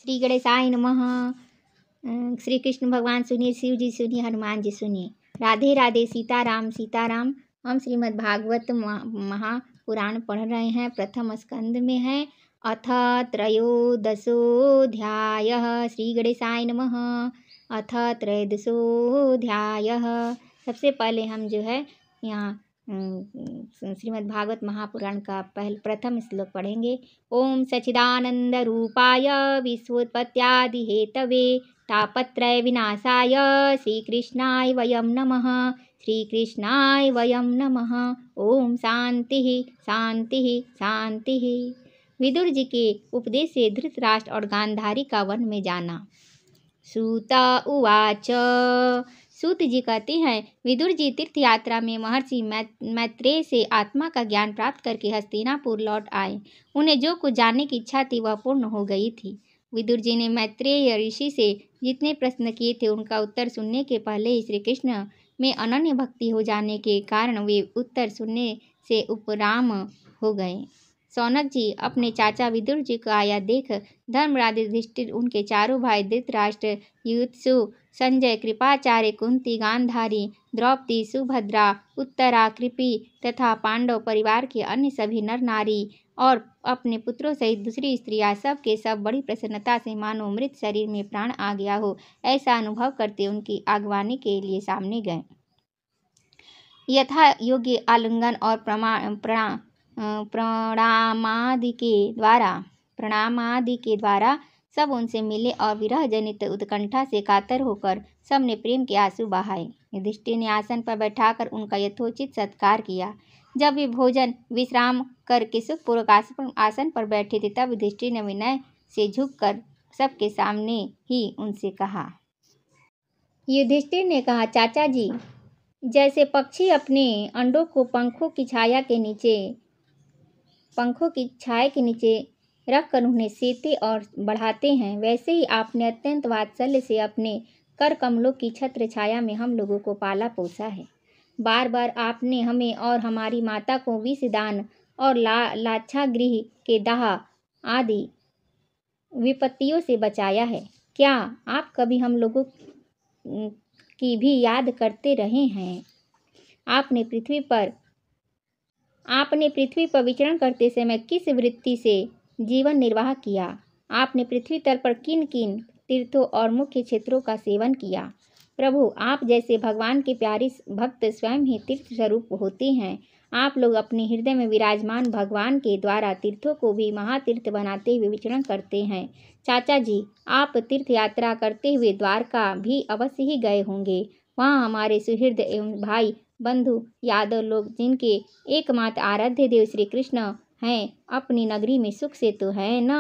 श्री गणेशाय नमः। श्री कृष्ण भगवान सुनिए, शिव जी सुनिए, हनुमान जी सुनिए। राधे राधे, सीताराम सीताराम। हम श्रीमद् भागवत महापुराण पढ़ रहे हैं। प्रथम स्कंद में है अथ त्रयोदशोऽध्यायः। श्री गणेशाय नमः। अथ त्रयोदशोऽध्यायः। सबसे पहले हम जो है यहाँ श्रीमद् भागवत महापुराण का प्रथम श्लोक पढ़ेंगे। ओम सच्चिदानंद रूपाय विश्वोत्पत्त्यादि हेतवे तापत्रय विनाशाय श्रीकृष्णाय वयं नमः। श्रीकृष्णाय वयं नमः। ओम शांति शांति शांति। विदुर जी के उपदेश से धृतराष्ट्र और गांधारी का वन में जाना। सूत उवाच। सूत जी कहते हैं, विदुर जी तीर्थ यात्रा में महर्षि मैत्रेय से आत्मा का ज्ञान प्राप्त करके हस्तिनापुर लौट आए। उन्हें जो कुछ जानने की इच्छा थी वह पूर्ण हो गई थी। विदुर जी ने मैत्रेय ऋषि से जितने प्रश्न किए थे उनका उत्तर सुनने के पहले ही श्री कृष्ण में अनन्य भक्ति हो जाने के कारण वे उत्तर सुनने से उपराम हो गए। सौनक जी अपने चाचा विदुर जी को आया देख धर्मराज युधिष्ठिर, उनके चारों भाई धृतराष्ट्र, युयुत्सु, संजय, कृपाचार्य, कुंती, गांधारी, द्रौपदी, सुभद्रा, उत्तरा, कृपि तथा पांडव परिवार के अन्य सभी नर नारी और अपने पुत्रों सहित दूसरी स्त्रियां सब के सब बड़ी प्रसन्नता से मानो मृत शरीर में प्राण आ गया हो ऐसा अनुभव करते उनकी आगवानी के लिए सामने गए। यथा योग्य आलिंगन और प्रणामादि के द्वारा सब उनसे मिले और विरह जनित उत्कंठा से कातर होकर सबने प्रेम के आंसू बहाए। युधिष्ठिर ने आसन पर बैठाकर उनका यथोचित सत्कार किया। जब वे भोजन विश्राम करके सुखपूर्वक आसन पर बैठे थे तब युधिष्ठिर ने विनय से झुककर सबके सामने ही उनसे कहा। युधिष्ठिर ने कहा, चाचा जी, जैसे पक्षी अपने अंडों को पंखों की छाया के नीचे रखकर उन्हें सेते और बढ़ाते हैं, वैसे ही आपने अत्यंत वात्सल्य से अपने कर कमलों की छत्र छाया में हम लोगों को पाला पोसा है। बार बार आपने हमें और हमारी माता को विषदान और लाक्षागृह के दाह आदि विपत्तियों से बचाया है। क्या आप कभी हम लोगों की भी याद करते रहे हैं? आपने पृथ्वी पर विचरण करते समय किस वृत्ति से जीवन निर्वाह किया? आपने पृथ्वी तल पर किन किन तीर्थों और मुख्य क्षेत्रों का सेवन किया? प्रभु, आप जैसे भगवान के प्यारे भक्त स्वयं ही तीर्थ स्वरूप होते हैं। आप लोग अपने हृदय में विराजमान भगवान के द्वारा तीर्थों को भी महातीर्थ बनाते हुए विचरण करते हैं। चाचा जी, आप तीर्थ यात्रा करते हुए द्वारका भी अवश्य ही गए होंगे। वहाँ हमारे सुहृद एवं भाई बंधु यादव लोग, जिनके एकमात्र आराध्य देव श्री कृष्ण हैं, अपनी नगरी में सुख से तो है न?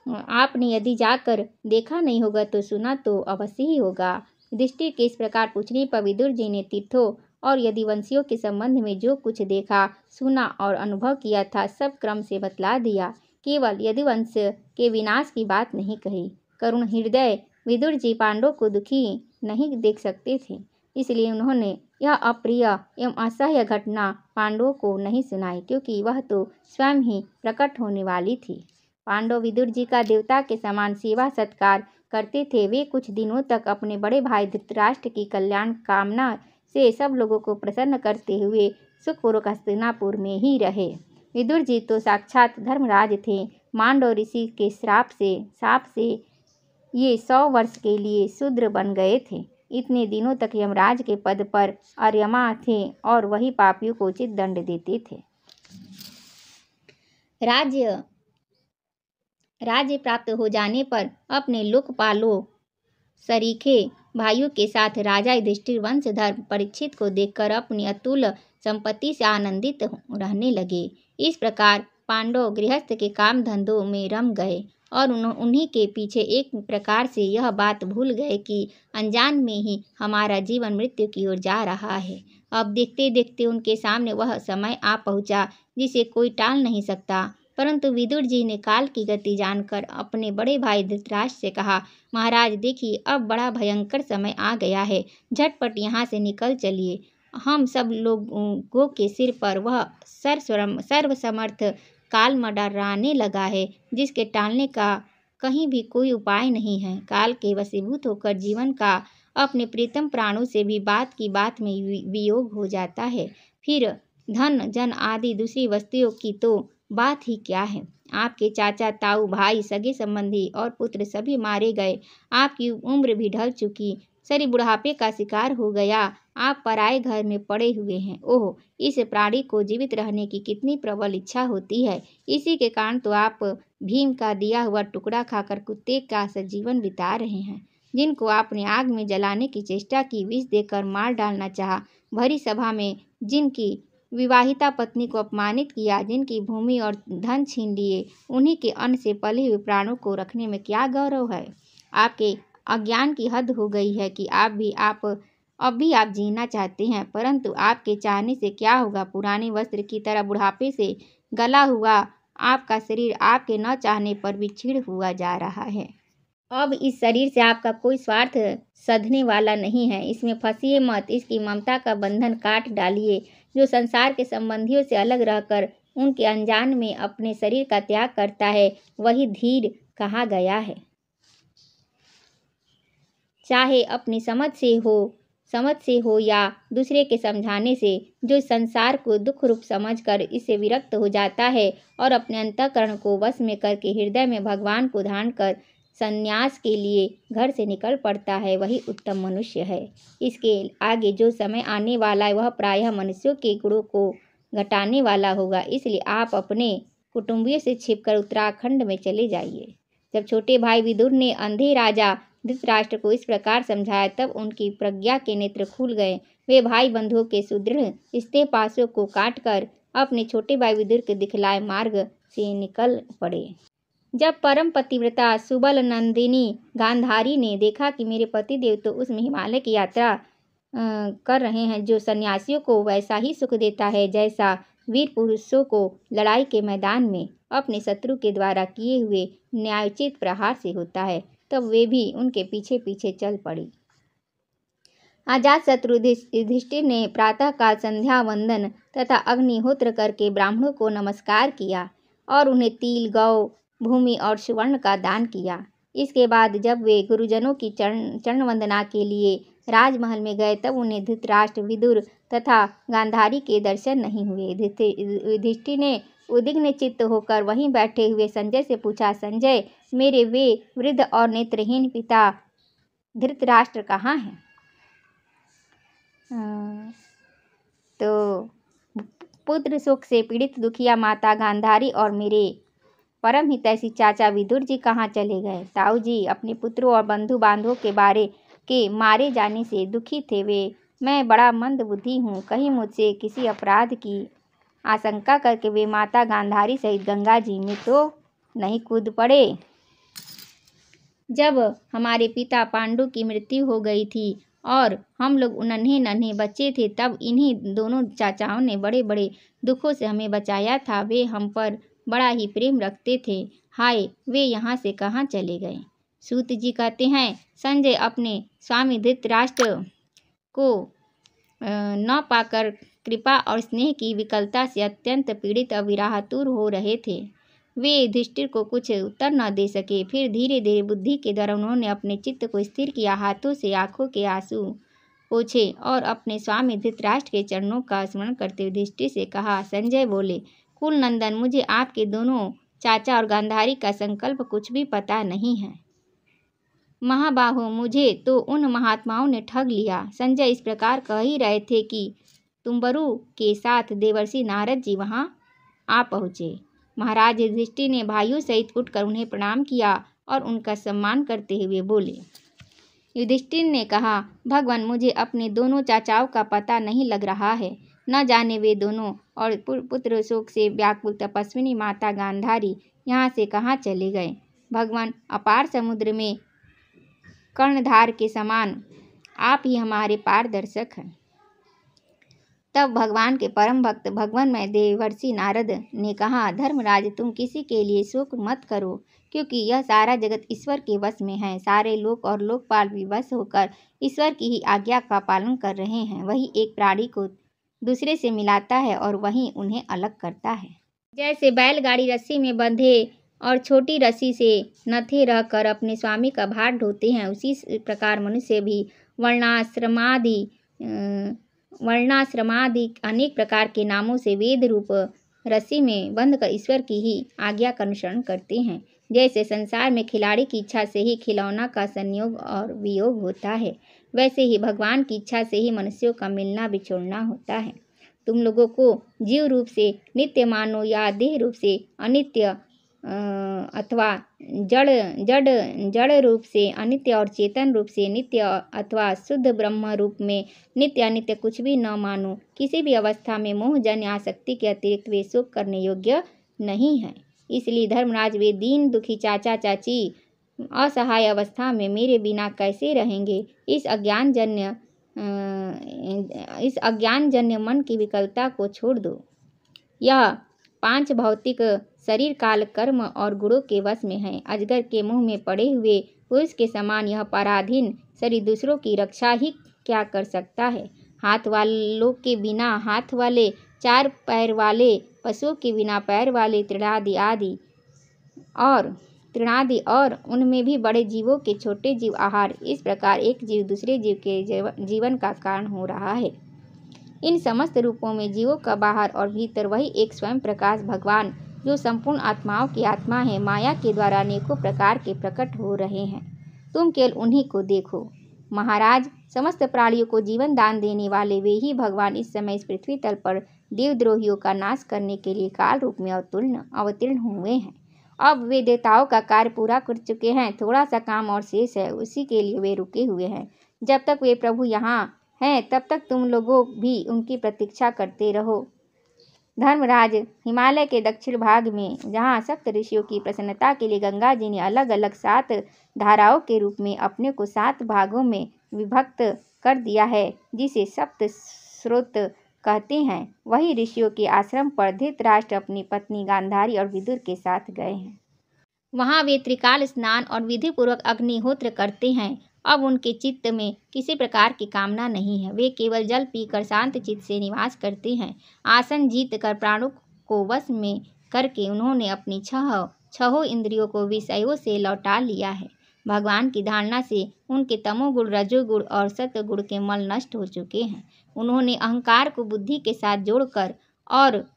आपने यदि जाकर देखा नहीं होगा तो सुना तो अवश्य ही होगा। युधिष्ठिर के इस प्रकार पूछने पर विदुर जी ने तीर्थों और यदुवंशियों के संबंध में जो कुछ देखा, सुना और अनुभव किया था सब क्रम से बतला दिया। केवल यदुवंश के विनाश की बात नहीं कही। करुण हृदय विदुर जी पांडवों को दुखी नहीं देख सकते थे, इसलिए उन्होंने यह अप्रिय एवं असह्य घटना पांडवों को नहीं सुनाई, क्योंकि वह तो स्वयं ही प्रकट होने वाली थी। पांडव विदुर जी का देवता के समान सेवा सत्कार करते थे। वे कुछ दिनों तक अपने बड़े भाई धृतराष्ट्र की कल्याण कामना से सब लोगों को प्रसन्न करते हुए सुखपूर्वक हस्तिनापुर में ही रहे। विदुर जी तो साक्षात धर्मराज थे। मांडव ऋषि के शाप से ये 100 वर्ष के लिए शूद्र बन गए थे। इतने दिनों तक यमराज के पद पर अर्यमा थे और वही पापियों को उचित दंड देते थे। राज्य प्राप्त हो जाने पर अपने लोकपालों सरीखे भाइयों के साथ राजा युधिष्ठिर वंशधर परीक्षित को देखकर अपनी अतुल संपत्ति से आनंदित रहने लगे। इस प्रकार पांडव गृहस्थ के काम धंधों में रम गए और उन्हीं के पीछे एक प्रकार से यह बात भूल गए कि अनजान में ही हमारा जीवन मृत्यु की ओर जा रहा है। अब देखते देखते उनके सामने वह समय आ पहुंचा जिसे कोई टाल नहीं सकता। परंतु विदुर जी ने काल की गति जानकर अपने बड़े भाई धृतराष्ट्र से कहा, महाराज देखिए, अब बड़ा भयंकर समय आ गया है, झटपट यहाँ से निकल चलिए। हम सब लोगों के सिर पर वह सर्वसमर्थ काल मंडराने लगा है, जिसके टालने का कहीं भी कोई उपाय नहीं है। काल के वशीभूत होकर जीवन का अपने प्रीतम प्राणों से भी बात की बात में वियोग हो जाता है। फिर धन जन आदि दूसरी वस्तुओं की तो बात ही क्या है। आपके चाचा, ताऊ, भाई, सगे संबंधी और पुत्र सभी मारे गए। आपकी उम्र भी ढल चुकी, शरीर बुढ़ापे का शिकार हो गया। आप पराए घर में पड़े हुए हैं। ओह, इस प्राणी को जीवित रहने की कितनी प्रबल इच्छा होती है। इसी के कारण तो आप भीम का दिया हुआ टुकड़ा खाकर कुत्ते का सा जीवन बिता रहे हैं। जिनको आपने आग में जलाने की चेष्टा की, विष देकर मार डालना चाहा, भरी सभा में जिनकी विवाहिता पत्नी को अपमानित किया, जिनकी भूमि और धन छीन लिए, उन्हीं के अन्न से पले हुए प्राणों को रखने में क्या गौरव है। आपके अज्ञान की हद हो गई है कि अब भी आप जीना चाहते हैं, परंतु आपके चाहने से क्या होगा। पुराने वस्त्र की तरह बुढ़ापे से गला हुआ आपका शरीर आपके न चाहने पर भी क्षीण हुआ जा रहा है। अब इस शरीर से आपका कोई स्वार्थ सधने वाला नहीं है। इसमें फंसिए मत, इसकी ममता का बंधन काट डालिए। जो संसार के संबंधियों से अलग रहकर उनके अनजान में अपने शरीर का त्याग करता है, वही धीर कहा गया है। चाहे अपनी समझ से हो या दूसरे के समझाने से, जो संसार को दुख रूप समझकर इससे विरक्त हो जाता है और अपने अंतःकरण को वश में करके हृदय में भगवान को ध्यान कर संन्यास के लिए घर से निकल पड़ता है, वही उत्तम मनुष्य है। इसके आगे जो समय आने वाला है वह प्रायः मनुष्यों के गुणों को घटाने वाला होगा। इसलिए आप अपने कुटुंबियों से छिपकर उत्तराखंड में चले जाइए। जब छोटे भाई विदुर ने अंधे राजा धृतराष्ट्र को इस प्रकार समझाया, तब उनकी प्रज्ञा के नेत्र खुल गए। वे भाई बंधुओं के सुदृढ़ स्तेपासों को काटकर अपने छोटे भाई विदुर के दिखलाए मार्ग से निकल पड़े। जब परम पतिव्रता सुबल नंदिनी गांधारी ने देखा कि मेरे पतिदेव तो उस हिमालय की यात्रा कर रहे हैं जो सन्यासियों को वैसा ही सुख देता है जैसा वीर पुरुषों को लड़ाई के मैदान में अपने शत्रु के द्वारा किए हुए न्यायोचित प्रहार से होता है, तब वे भी उनके पीछे पीछे चल पड़ी। अजातशत्रु युधिष्ठिर ने प्रातःकाल संध्या वंदन तथा अग्निहोत्र करके ब्राह्मणों को नमस्कार किया और उन्हें तिल, गौ, भूमि और सुवर्ण का दान किया। इसके बाद जब वे गुरुजनों की चरण वंदना के लिए राजमहल में गए, तब उन्हें धृतराष्ट्र, विदुर तथा गांधारी के दर्शन नहीं हुए। युधिष्ठिर ने उद्विग्न चित्त होकर वहीं बैठे हुए संजय से पूछा, संजय, मेरे वे वृद्ध और नेत्रहीन पिता धृतराष्ट्र कहाँ हैं? तो पुत्र शोक से पीड़ित दुखिया माता गांधारी और मेरे परम हितैषी चाचा विदुर जी कहाँ चले गए? ताऊ जी अपने पुत्रों और बंधु बांधवों के मारे जाने से दुखी थे। मैं बड़ा मंद बुद्धि हूँ, कहीं मुझसे किसी अपराध की आशंका करके वे माता गांधारी सहित गंगा जी में तो नहीं कूद पड़े। जब हमारे पिता पांडु की मृत्यु हो गई थी और हम लोग नन्हे नन्हे बच्चे थे, तब इन्हीं दोनों चाचाओं ने बड़े बड़े दुखों से हमें बचाया था। वे हम पर बड़ा ही प्रेम रखते थे। हाय, वे यहाँ से कहाँ चले गए? सूत जी कहते हैं, संजय अपने स्वामी धृतराष्ट्र को न पाकर कृपा और स्नेह की विकलता से अत्यंत पीड़ित और विरहातुर हो रहे थे। वे युधिष्ठिर को कुछ उत्तर न दे सके। फिर धीरे धीरे बुद्धि के द्वारा उन्होंने अपने चित्त को स्थिर किया, हाथों से आंखों के आंसू पोंछे और अपने स्वामी धृतराष्ट्र के चरणों का स्मरण करते युधिष्ठिर से कहा। संजय बोले, कुल नंदन, मुझे आपके दोनों चाचा और गांधारी का संकल्प कुछ भी पता नहीं है। महाबाहो, मुझे तो उन महात्माओं ने ठग लिया। संजय इस प्रकार कह ही रहे थे कि तुम्बरु के साथ देवर्षि नारद जी वहां आ पहुँचे। महाराज युधिष्ठिर ने भाइयों सहित उठकर उन्हें प्रणाम किया और उनका सम्मान करते हुए बोले। युधिष्ठिर ने कहा, भगवान, मुझे अपने दोनों चाचाओं का पता नहीं लग रहा है। न जाने वे दोनों और पुत्र शोक से व्याकुल तपस्विनी माता गांधारी यहाँ से कहाँ चले गए। भगवान, अपार समुद्र में कर्णधार के समान आप ही हमारे पारदर्शक हैं। तब भगवान के परम भक्त भगवानमय देवर्षि नारद ने कहा, धर्मराज, तुम किसी के लिए शोक मत करो, क्योंकि यह सारा जगत ईश्वर के वश में है। सारे लोक और लोकपाल भी वश होकर ईश्वर की ही आज्ञा का पालन कर रहे हैं। वही एक प्राणी को दूसरे से मिलाता है और वही उन्हें अलग करता है। जैसे बैलगाड़ी रस्सी में बंधे और छोटी रस्सी से नथे रहकर अपने स्वामी का भार ढोते हैं, उसी प्रकार मनुष्य भी वर्णाश्रमादि अनेक प्रकार के नामों से वेद रूप रस्सी में बंधकर ईश्वर की ही आज्ञा का अनुसरण करते हैं। जैसे संसार में खिलाड़ी की इच्छा से ही खिलौना का संयोग और वियोग होता है, वैसे ही भगवान की इच्छा से ही मनुष्यों का मिलना बिछोड़ना होता है। तुम लोगों को जीव रूप से नित्य मानो या देह रूप से अनित्य अथवा जड़ रूप से अनित्य और चेतन रूप से नित्य अथवा शुद्ध ब्रह्म रूप में नित्य अनित्य कुछ भी न मानो। किसी भी अवस्था में मोहजन्य आसक्ति के अतिरिक्त वे सुख करने योग्य नहीं है। इसलिए धर्मराज, वे दीन दुखी चाचा चाची असहाय अवस्था में मेरे बिना कैसे रहेंगे? इस अज्ञानजन्य मन की विकलता को छोड़ दो। यह 5 भौतिक शरीर काल कर्म और गुणों के वश में है। अजगर के मुंह में पड़े हुए पुरुष के समान यह पराधीन शरीर दूसरों की रक्षा ही क्या कर सकता है? हाथ वालों के बिना हाथ वाले, 4 पैर वाले पशुओं के बिना पैर वाले, तृणादि और उनमें भी बड़े जीवों के छोटे जीव आहार, इस प्रकार एक जीव दूसरे जीव के जीवन का कारण हो रहा है। इन समस्त रूपों में जीवों का बाहर और भीतर वही एक स्वयं प्रकाश भगवान, जो संपूर्ण आत्माओं की आत्मा है, माया के द्वारा अनेकों प्रकार के प्रकट हो रहे हैं। तुम केवल उन्हीं को देखो। महाराज, समस्त प्राणियों को जीवन दान देने वाले वे ही भगवान इस समय इस पृथ्वी तल पर देवद्रोहियों का नाश करने के लिए काल रूप में अवतीर्ण हुए हैं। अब वे देवताओं का कार्य पूरा कर चुके हैं, थोड़ा सा काम और शेष है, उसी के लिए वे रुके हुए हैं। जब तक वे प्रभु यहाँ हैं तब तक तुम लोगों भी उनकी प्रतीक्षा करते रहो। धर्मराज, हिमालय के दक्षिण भाग में जहाँ सप्त ऋषियों की प्रसन्नता के लिए गंगा जी ने अलग अलग 7 धाराओं के रूप में अपने को 7 भागों में विभक्त कर दिया है, जिसे सप्त स्रोत कहते हैं, वही ऋषियों के आश्रम पर धृतराष्ट्र अपनी पत्नी गांधारी और विदुर के साथ गए हैं। वहाँ वे त्रिकाल स्नान और विधिपूर्वक अग्निहोत्र करते हैं। अब उनके चित्त में किसी प्रकार की कामना नहीं है, वे केवल जल पीकर शांत चित्त से निवास करते हैं। आसन जीत कर प्राणों को वश में करके उन्होंने अपनी छहों इंद्रियों को विषयों से लौटा लिया है। भगवान की धारणा से उनके तमोगुण, रजोगुण और सत्वगुण के मल नष्ट हो चुके हैं। उन्होंने अहंकार को बुद्धि के साथ जोड़कर और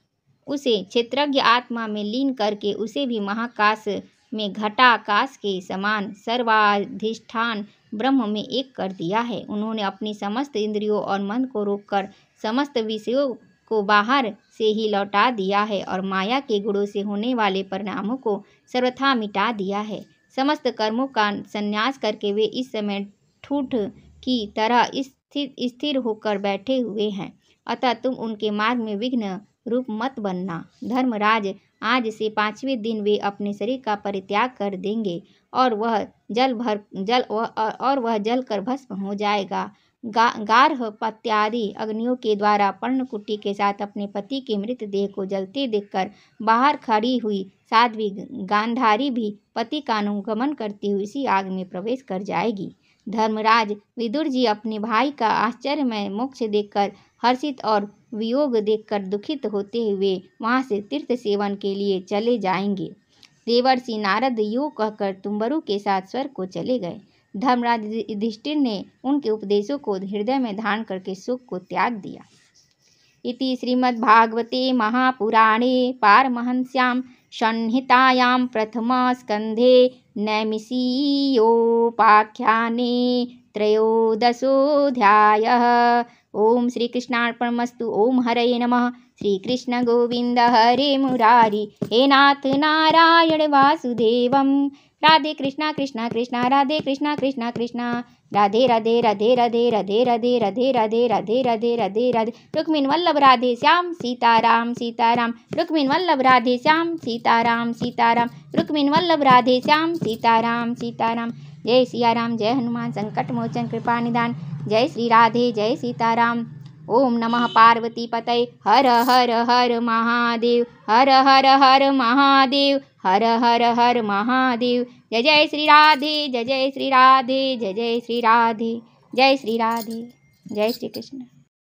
उसे क्षेत्रज्ञ आत्मा में लीन करके उसे भी महाकाश में घटाकाश के समान सर्वाधिष्ठान ब्रह्म में एक कर दिया है। उन्होंने अपनी समस्त इंद्रियों और मन को रोककर समस्त विषयों को बाहर से ही लौटा दिया है और माया के गुणों से होने वाले परिणामों को सर्वथा मिटा दिया है। समस्त कर्मों का संन्यास करके वे इस समय ठूठ की तरह स्थिर होकर बैठे हुए हैं। अतः तुम उनके मार्ग में विघ्न रूप मत बनना। धर्मराज, आज से 5वें दिन वे अपने शरीर का परित्याग कर देंगे और वह जल कर भस्म हो जाएगा। गार्हपत्यादि अग्नियों के द्वारा पर्णकुटी के साथ अपने पति के मृत देह को जलते देखकर बाहर खड़ी हुई साध्वी गांधारी भी पति का अनुगमन करती हुई इसी आग में प्रवेश कर जाएगी। धर्मराज, विदुर जी अपने भाई का आश्चर्यमय मोक्ष देखकर हर्षित और वियोग देखकर दुखित होते हुए वहाँ से तीर्थ सेवन के लिए चले जाएंगे। देवर्षि नारद यूँ कहकर तुम्बरु के साथ स्वर्ग को चले गए। धर्मराज युधिष्ठिर ने उनके उपदेशों को हृदय में धारण करके सुख को त्याग दिया। इति श्रीमद्भागवते महापुराणे पारमहंस्यां संहितायां प्रथमस्कन्धे नैमिषीयोपाख्याने 13ोऽध्यायः। ओम श्री कृष्णार्पणमस्तु। ओम हरये नमः। श्री कृष्ण गोविंद हरे मुरारी, हे नाथ नारायण वासुदेवम। राधे कृष्णा कृष्णा कृष्णा, राधे कृष्णा कृष्णा कृष्णा, राधे राधे राधे राधे राधे राधे राधे राधे राधे राधे राधे राधे। रुक्मिणी वल्लभ राधे श्याम सीताराम सीताराम, रुक्मिणी वल्लभ राधे श्याम सीताराम सीताराम, रुक्मिणी वल्लभ राधे श्याम सीताराम सीताराम। जय सिया राम, जय हनुमान संकट मोचन कृपा निदान। जय श्री राधे, जय सीताराम। ओम नमः पार्वती पतये। हर हर हर महादेव, हर हर हर महादेव, हर हर हर महादेव। जय जय श्री राधे, जय जय श्री राधे, जय जय श्री राधे, जय श्री राधे, जय श्री कृष्ण।